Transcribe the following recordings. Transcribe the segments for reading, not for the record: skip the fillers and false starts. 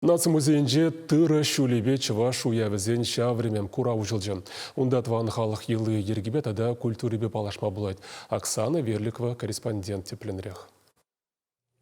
Нацмузейінде тыры шулебе чываш уявізен шавремем кура ужылжы. Онда тван халық елы ергебет ада культуребе палашма булайт. Оксана Верликова, корреспондент тепленрех.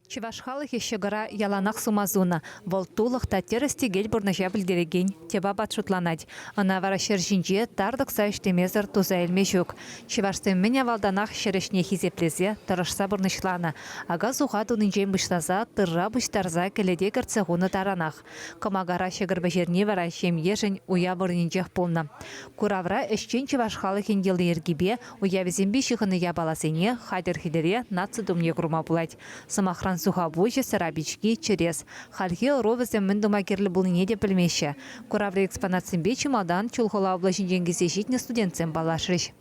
Чеваш халық еще гора яланақ сумазуна. Волтулық тәттерісті гел бұрныжа білдереген. Теба батшутланад. Ана вара шержинже тардық сайштемезір туза әлме жүк. Чеваштың мен авалданақ шерешне хизеплезе тұрышса бұрнышлана. Ага зуға дұнынжен бұштаза тырра бұштарза келеде кірцеғуны таранақ. Комагара шегірбі жерне вара шем ежін уя бұрнынжех болна. Куравра ішчен чеваш халық еңгелі ергебе уя візембе шықыны ябаласене хайдер хидере наци думне құрма бұлайд. Самахран суха бужи сарабички через. Хальхи ровызем міндума керлі бұл не де білмеші. Куравры экспонатсын бечі малдан чулхола облашын жеңгізе житне студентсен балашырыш.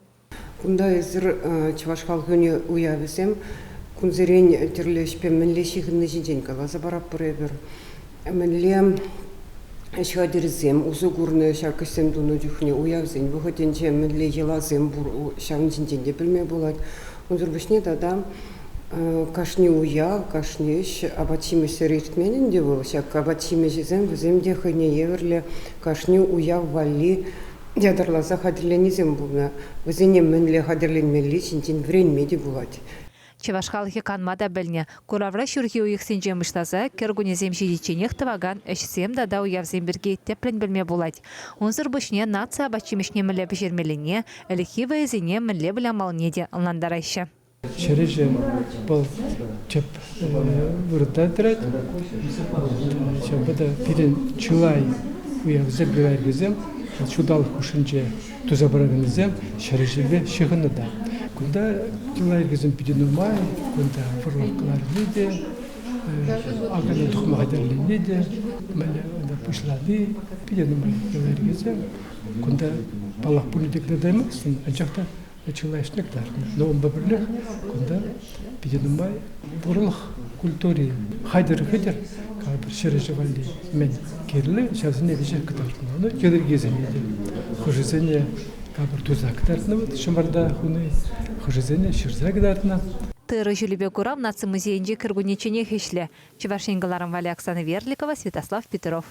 Кунда езір чываш халқыны уявызем, күнзерен терлешпен мінле шихынны жинжен калаза барап бұребір. Мінле шадырзем, uzу гурны шакысем дуну жүхне уявызен, бұғытенче мінле елазем бұр шағын жинженде білме болады. Онзыр бішне дадам кашни уя, кашниш, абачимеш ритменінде бол, шак абачимеш зем, віземде хыне еверле кашни уя вали ядарлаза хадырленізем бұлна. Візене мінле хадырленмелі шинчен вренмеде болады. Чеваш халқы канмада біліне. Куравра шүрхи уйықсен жеміштаза, кергунезем жидиченех таваган әшсем дада уявзем бірге теплен білме болады. Онзыр бұшне нация абачимешне мінле бішермеліне, әліхи вәйзіне мінле біламалнеде ылнандарайшы. Шереже был чеп вырдатырат, чепада пирен чулай уявзе бирай безем, чудал хушинче тузабарагнезем шережебе шихыныда. Кунда чулай безем пиренумай, кунда форлаклар виде, агана тухмадерли виде, мале да пушлады пиренумай чулай безем, кунда палах политик даймасын, ажакта Человечник дарны. Но он бабрлях, куда пиденумай бурлах культуре хайдер хидер, как бы шережевали мен кирли, сейчас не вижу катарны. Но кирли гезение, хожезение как бы тузак дарны, вот шамарда хуны, хожезение шерзак дарны. Тыры жүлібе курам наци музейінде кіргунечене хешле. Чевашенгаларым Вали Оксана Верликова, Святослав Петров.